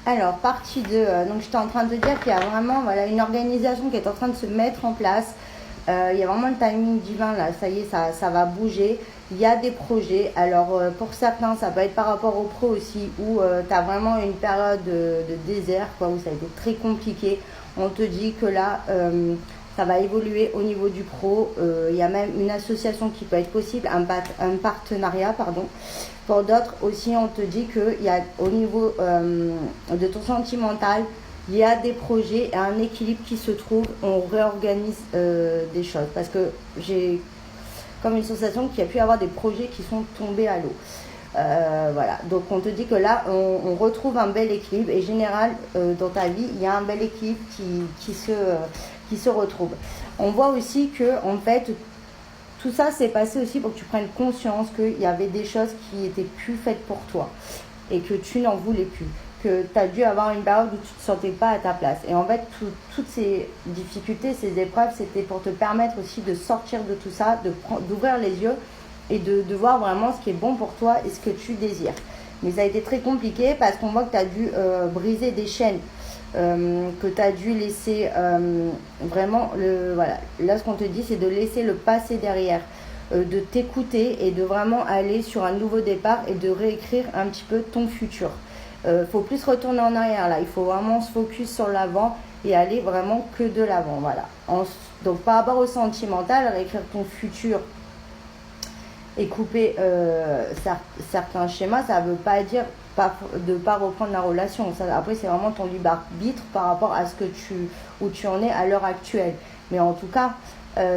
Alors, partie 2, donc j'étais en train de dire qu'il y a vraiment une organisation qui est en train de se mettre en place. Il y a vraiment le timing divin là, ça y est, ça va bouger. Il y a des projets. Alors, pour certains, ça peut être par rapport aux pros aussi, où tu as vraiment une période de désert, quoi, où ça a été très compliqué. On te dit que là, ça va évoluer au niveau du pro. Il y a même une association qui peut être possible, un partenariat, pardon. Pour d'autres aussi, on te dit qu'il y a au niveau de ton sentimental, il y a des projets et un équilibre qui se trouve. On réorganise des choses. Parce que j'ai comme une sensation qu'il y a pu y avoir des projets qui sont tombés à l'eau. Voilà, donc on te dit que là, on retrouve un bel équilibre. Et général, dans ta vie, il y a un bel équilibre qui se retrouve. On voit aussi que, en fait, tout ça s'est passé aussi pour que tu prennes conscience qu'il y avait des choses qui étaient plus faites pour toi et que tu n'en voulais plus, que tu as dû avoir une période où tu ne te sentais pas à ta place. Et en fait, toutes ces difficultés, ces épreuves, c'était pour te permettre aussi de sortir de tout ça, d'ouvrir les yeux et de voir vraiment ce qui est bon pour toi et ce que tu désires. Mais ça a été très compliqué parce qu'on voit que tu as dû briser des chaînes. Que tu as dû laisser vraiment voilà. Là ce qu'on te dit c'est de laisser le passé derrière, de t'écouter et de vraiment aller sur un nouveau départ et de réécrire un petit peu ton futur. Faut plus retourner en arrière là, il faut vraiment se focus sur l'avant et aller vraiment que de l'avant, voilà. Donc par rapport au sentimental, réécrire ton futur et couper certains schémas, ça ne veut pas dire de ne pas reprendre la relation. Ça, après, c'est vraiment ton libre arbitre par rapport à où tu en es à l'heure actuelle. Mais en tout cas,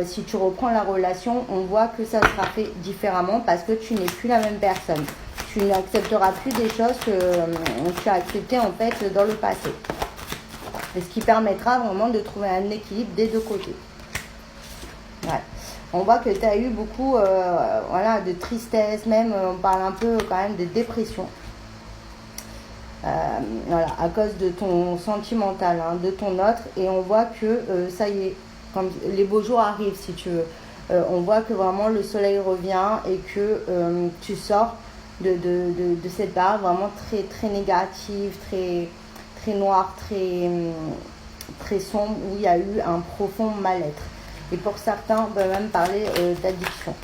si tu reprends la relation, on voit que ça sera fait différemment parce que tu n'es plus la même personne. Tu n'accepteras plus des choses que tu as acceptées en fait dans le passé. Et ce qui permettra vraiment de trouver un équilibre des deux côtés. Ouais. On voit que tu as eu beaucoup de tristesse, même on parle un peu quand même de dépression. À cause de ton sentimental, de ton autre. Et on voit que ça y est, comme les beaux jours arrivent si tu veux. On voit que vraiment le soleil revient et que tu sors de cette barre vraiment très, très négative, très, très noire, très, très sombre, où il y a eu un profond mal-être. Et pour certains, on peut même parler d'addiction.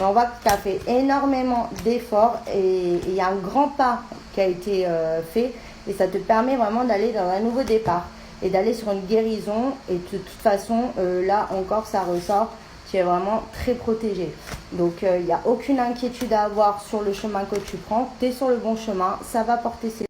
On voit que tu as fait énormément d'efforts et il y a un grand pas qui a été fait. Et ça te permet vraiment d'aller dans un nouveau départ et d'aller sur une guérison. Et de toute façon, là encore, ça ressort. Tu es vraiment très protégé. Donc, il n'y a aucune inquiétude à avoir sur le chemin que tu prends. Tu es sur le bon chemin. Ça va porter ses